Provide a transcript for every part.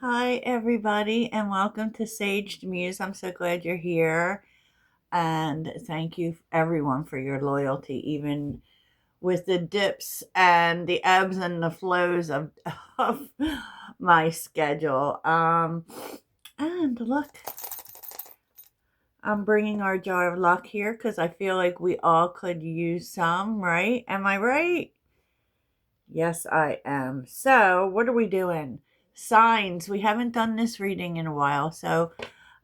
Hi, everybody, and welcome to Sage Muse. I'm so glad you're here. And thank you, everyone, for your loyalty, even with the dips and the ebbs and the flows of my schedule. And look, I'm bringing our jar of luck here because I feel like we all could use some, right? Am I right? Yes, I am. So, what are we doing? Signs. We haven't done this reading in a while, so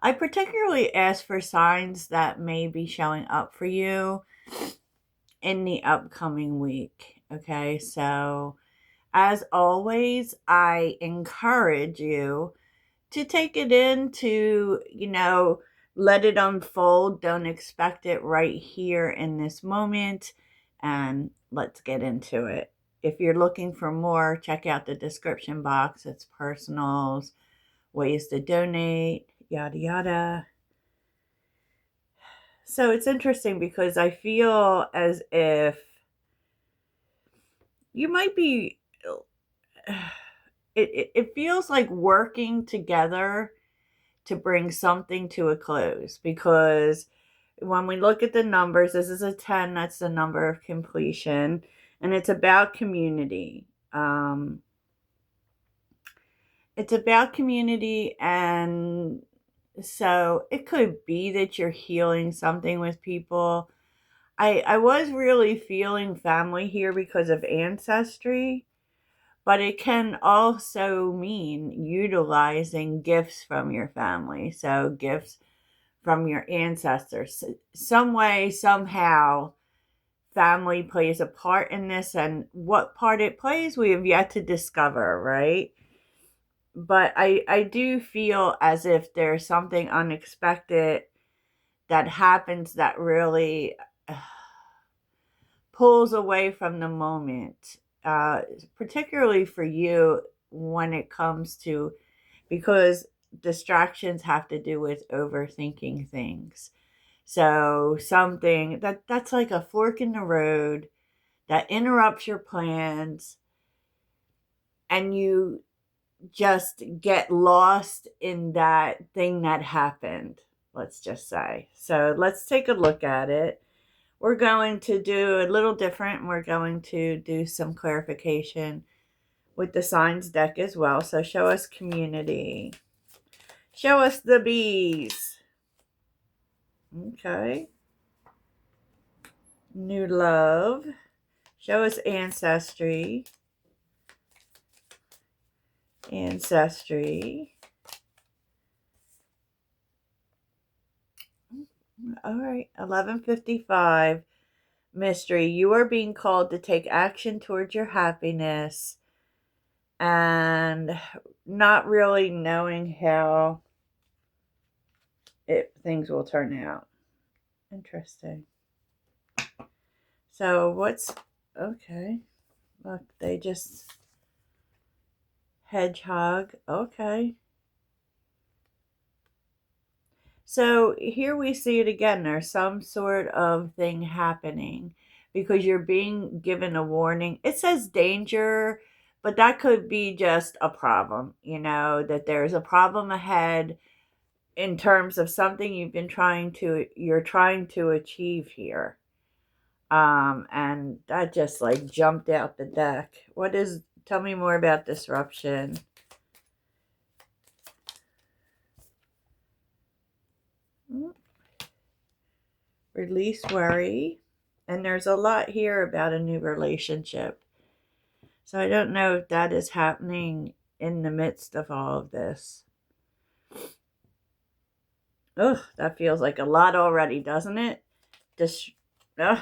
I particularly ask for signs that may be showing up for you in the upcoming week. Okay, so as always, I encourage you to take it in, to let it unfold. Don't expect it right here in this moment, and let's get into it. If you're looking for more, check out the description box. It's personals, ways to donate, yada yada. So it's interesting because I feel as if you might be, it feels like working together to bring something to a close, because when we look at the numbers, this is a 10, that's the number of completion, and it's about community. It's about community, and so it could be that you're healing something with people. I was really feeling family here because of ancestry, but it can also mean utilizing gifts from your family. So gifts from your ancestors. Some way, somehow, family plays a part in this, and what part it plays, we have yet to discover, right? But I do feel as if there's something unexpected that happens that really pulls away from the moment, particularly for you when it comes to, because distractions have to do with overthinking things. So something that's like a fork in the road that interrupts your plans, and you just get lost in that thing that happened, let's just say. So let's take a look at it. We're going to do a little different. We're going to do some clarification with the signs deck as well. So show us community. Show us the bees. Okay. New love. Show us ancestry. Ancestry. All right. 11:55. Mystery. You are being called to take action towards your happiness, and not really knowing how things will turn out. Interesting. So what's okay? Look, they just hedgehog. Okay. So here we see it again. There's some sort of thing happening because you're being given a warning. It says danger, but that could be just a problem, that there's a problem ahead in terms of something you're trying to achieve here. And that just like jumped out the deck. Tell me more about disruption. Release worry. And there's a lot here about a new relationship. So I don't know if that is happening in the midst of all of this. Ugh, that feels like a lot already, doesn't it? Just, ugh.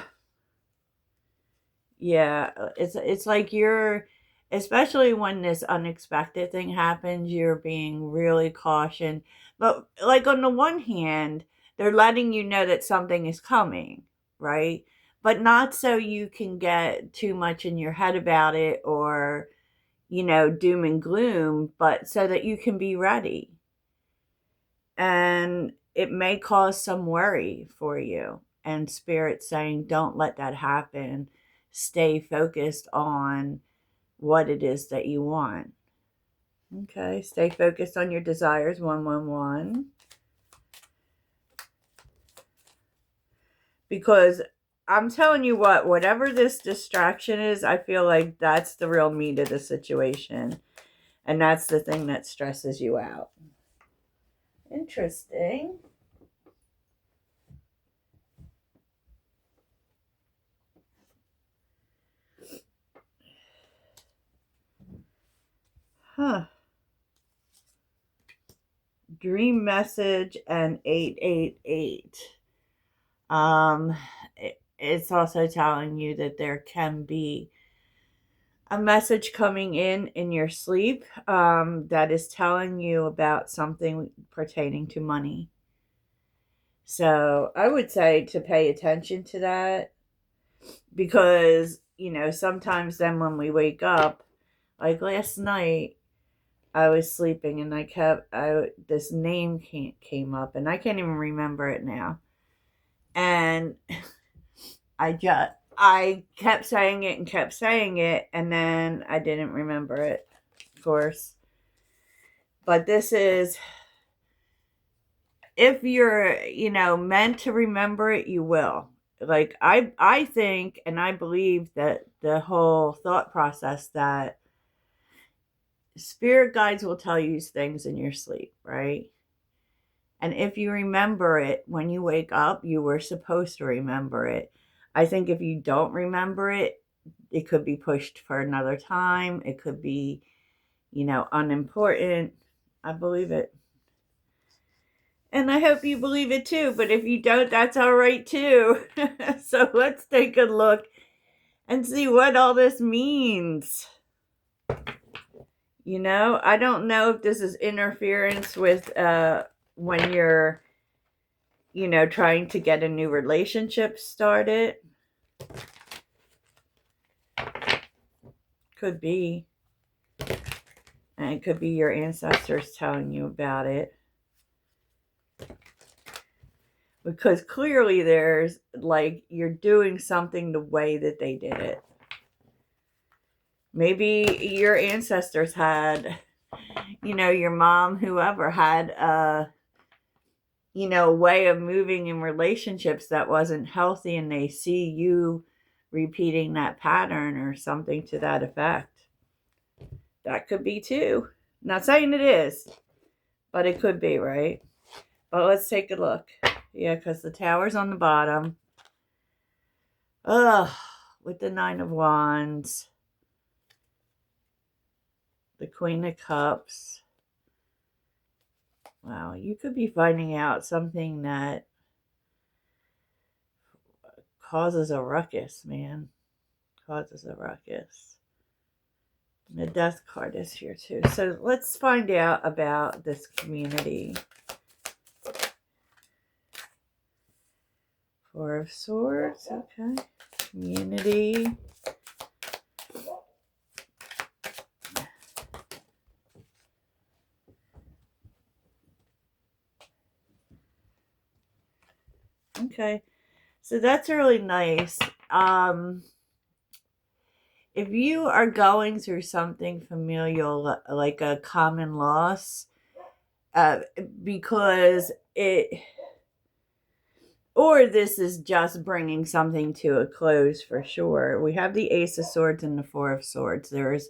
Yeah, it's like you're, especially when this unexpected thing happens, you're being really cautious. But like on the one hand, they're letting you know that something is coming, right? But not so you can get too much in your head about it, or doom and gloom, but so that you can be ready. And it may cause some worry for you. And Spirit saying, don't let that happen. Stay focused on what it is that you want. Okay, stay focused on your desires, 111. Because I'm telling you what, whatever this distraction is, I feel like that's the real meat of the situation. And that's the thing that stresses you out. Interesting. Huh. Dream message and 888. It's also telling you that there can be a message coming in your sleep that is telling you about something pertaining to money. So I would say to pay attention to that, because sometimes then when we wake up, like last night I was sleeping and this name came up and I can't even remember it now, and I kept saying it and kept saying it, and then I didn't remember it, of course. But this is, if you're, meant to remember it, you will. Like I think and I believe that the whole thought process that spirit guides will tell you things in your sleep, right? And if you remember it when you wake up, you were supposed to remember it. I think if you don't remember it, it could be pushed for another time. It could be, unimportant. I believe it. And I hope you believe it too. But if you don't, that's all right too. So let's take a look and see what all this means. I don't know if this is interference with when you're, trying to get a new relationship started. Could be. And it could be your ancestors telling you about it. Because clearly there's, like, you're doing something the way that they did it. Maybe your ancestors had, your mom, whoever, had a way of moving in relationships that wasn't healthy, and they see you repeating that pattern or something to that effect. That could be too. Not saying it is, but it could be, right? But let's take a look. Yeah, because the Tower's on the bottom. Ugh, with the 9 of Wands. The Queen of Cups. Wow, you could be finding out something that causes a ruckus, man. Causes a ruckus. The Death card is here too. So let's find out about this community. 4 of Swords, okay. Community. Okay, so that's really nice. If you are going through something familial, like a common loss, because or this is just bringing something to a close for sure. We have the Ace of Swords and the 4 of Swords. There's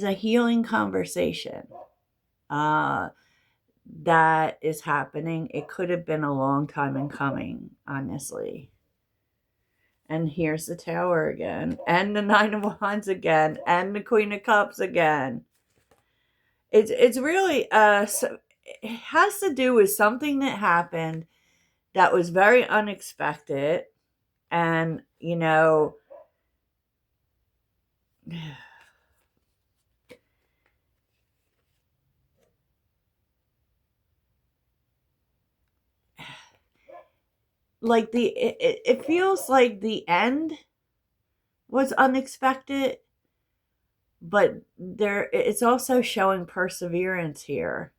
a healing conversation that is happening. It could have been a long time in coming, honestly. And here's the Tower again, and the 9 of Wands again, and the Queen of Cups again. It's really so it has to do with something that happened that was very unexpected, and like it feels like the end was unexpected, but it's also showing perseverance here.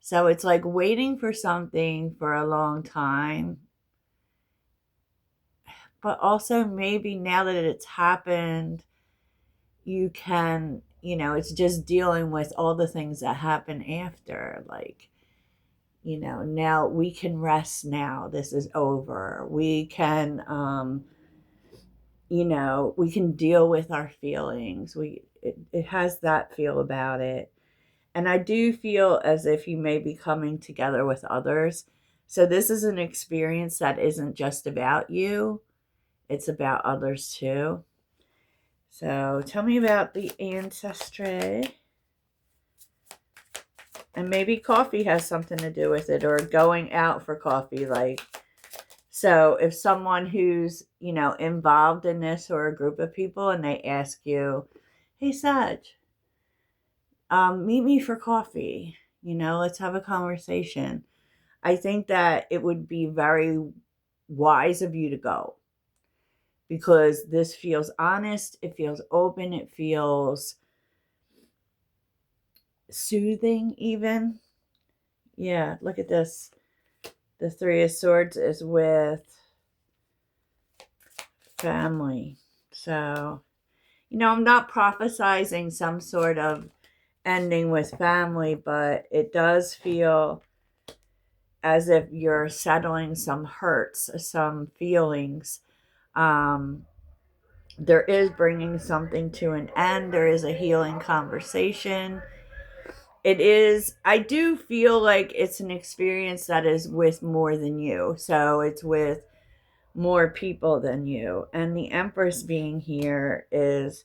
So it's like waiting for something for a long time, but also maybe now that it's happened, you can you know, it's just dealing with all the things that happen after. Like, you know, now we can rest now. This is over. We can, you know, we can deal with our feelings. It has that feel about it. And I do feel as if you may be coming together with others. So this is an experience that isn't just about you. It's about others too. So tell me about the ancestry. And maybe coffee has something to do with it, or going out for coffee. Like, so if someone who's, you know, involved in this, or a group of people, and they ask you, hey, Sag, meet me for coffee. You know, let's have a conversation. I think that it would be very wise of you to go, because this feels honest. It feels open. It feels soothing even. Yeah, look at this. The Three of Swords is with family. So, you know, I'm not prophesizing some sort of ending with family, but it does feel as if you're settling some hurts, some feelings. There is bringing something to an end. There is a healing conversation. It is, I do feel like it's an experience that is with more than you. So it's with more people than you. And the Empress being here is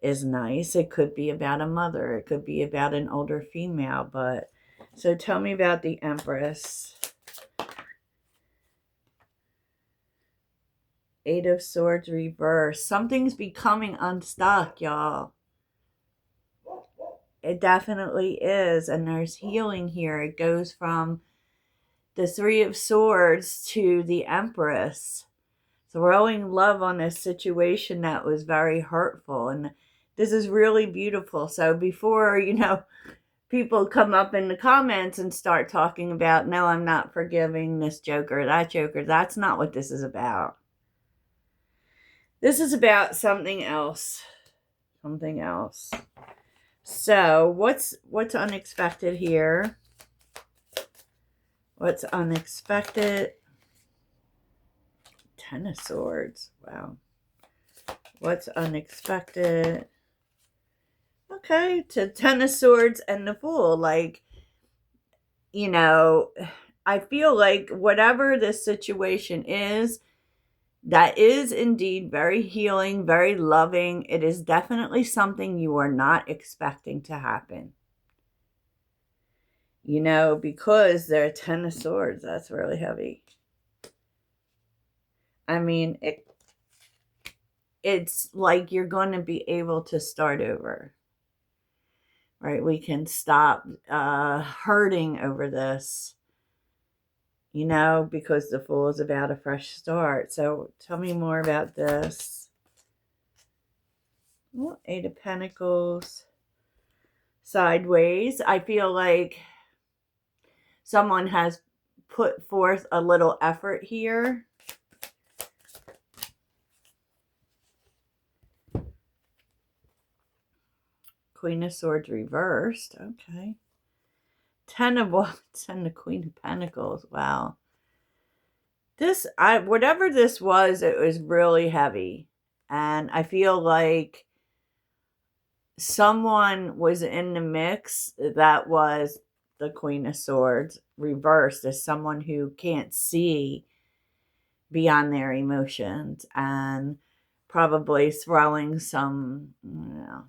nice. It could be about a mother. It could be about an older female. But so tell me about the Empress. Eight of Swords reversed. Something's becoming unstuck, y'all. It definitely is. And there's healing here. It goes from the Three of Swords to the Empress. Throwing love on a situation that was very hurtful. And this is really beautiful. So before, you know, people come up in the comments and start talking about, no, I'm not forgiving this joker, that joker. That's not what this is about. This is about something else. Something else. So what's unexpected here? What's unexpected? Ten of Swords. Wow. What's unexpected? Okay, to Ten of Swords and the Fool. Like, you know, I feel like whatever this situation is, that is indeed very healing, very loving. It is definitely something you are not expecting to happen. You know, because they're Ten of Swords. That's really heavy. I mean, it's like you're going to be able to start over. Right? We can stop hurting over this. You know, because the Fool is about a fresh start. So tell me more about this. Oh, Eight of Pentacles. Sideways. I feel like someone has put forth a little effort here. Queen of Swords reversed. Okay. Ten of Wands and the Queen of Pentacles. Wow. Whatever this was, it was really heavy. And I feel like someone was in the mix that was the Queen of Swords reversed, as someone who can't see beyond their emotions and probably throwing some, you know,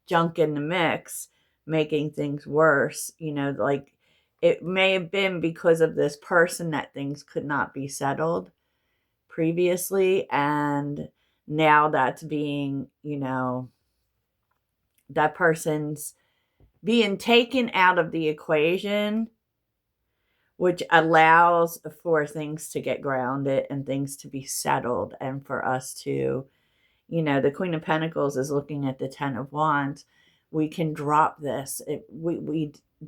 junk in the mix, making things worse. You know, like it may have been because of this person that things could not be settled previously, and now that's being, you know, that person's being taken out of the equation, which allows for things to get grounded and things to be settled, and for us to, you know, the Queen of Pentacles is looking at the Ten of Wands. We can drop this.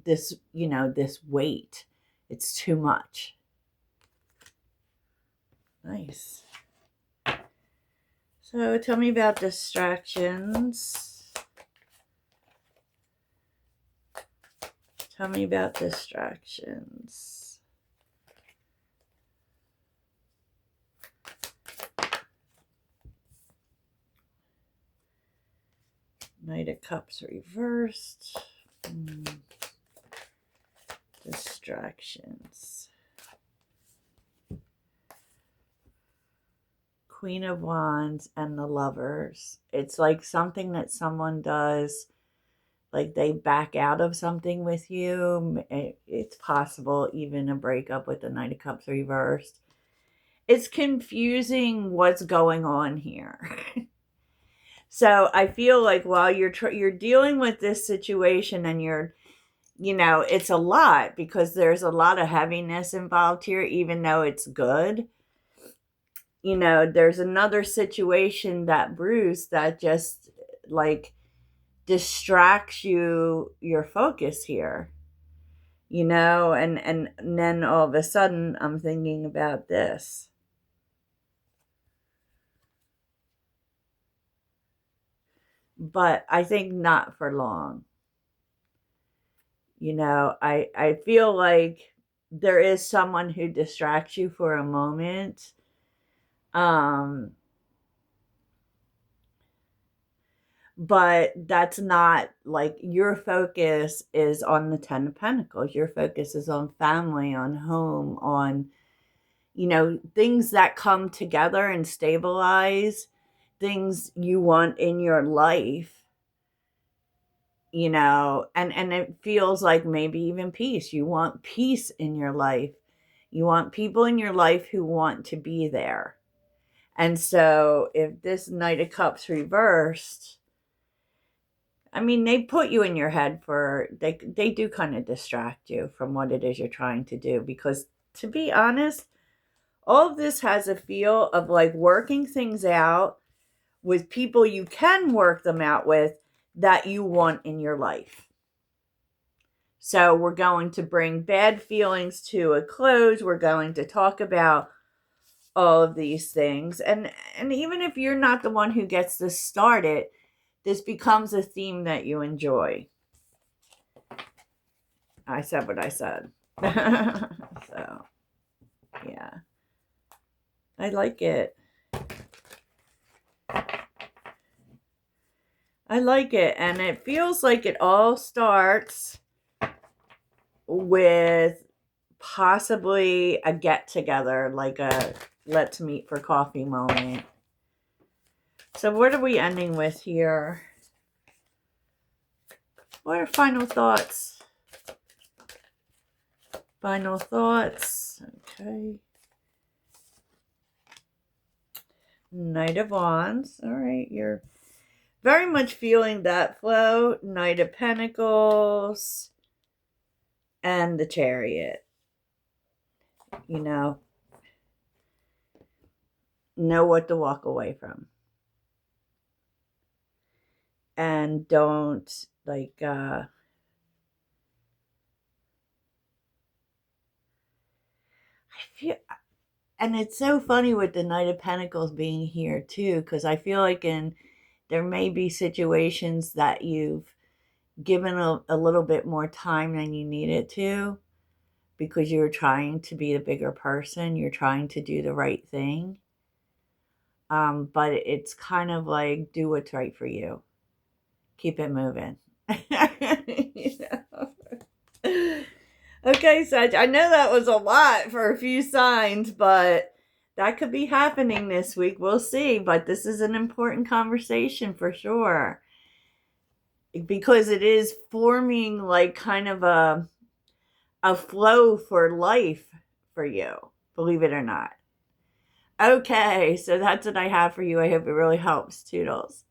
This, you know, this weight. It's too much. Nice. So tell me about distractions. Tell me about distractions. Knight of Cups reversed. Distractions. Queen of Wands and the Lovers. It's like something that someone does, like they back out of something with you. It's possible even a breakup with the Knight of Cups reversed. It's confusing what's going on here. So I feel like while you're dealing with this situation and it's a lot because there's a lot of heaviness involved here, even though it's good. There's another situation that brews that just like distracts your focus here. And then all of a sudden I'm thinking about this. But I think not for long. I feel like there is someone who distracts you for a moment. But that's not like your focus is on the 10 of Pentacles. Your focus is on family, on home, on, things that come together and stabilize, things you want in your life. And it feels like maybe even peace. You want peace in your life. You want people in your life who want to be there. And so if this Knight of Cups reversed, I mean, they put you in your head they do kind of distract you from what it is you're trying to do. Because to be honest, all of this has a feel of like working things out with people you can work them out with that you want in your life. So we're going to bring bad feelings to a close. We're going to talk about all of these things. And even if you're not the one who gets this started, this becomes a theme that you enjoy. I said what I said. So, yeah. I like it. I like it. And it feels like it all starts with possibly a get-together, like a let's meet for coffee moment. So what are we ending with here? What are final thoughts? Final thoughts. Okay. Knight of Wands. All right. You're very much feeling that flow. Knight of Pentacles. And the Chariot. Know what to walk away from. And don't I feel, and it's so funny with the Knight of Pentacles being here too, because I feel like there may be situations that you've given a little bit more time than you needed to, because you're trying to be the bigger person. You're trying to do the right thing. But it's kind of like, do what's right for you. Keep it moving. Okay, Sag, I know that was a lot for a few signs, but that could be happening this week. We'll see. But this is an important conversation for sure, because it is forming like kind of a flow for life for you, believe it or not. Okay, so that's what I have for you. I hope it really helps. Toodles.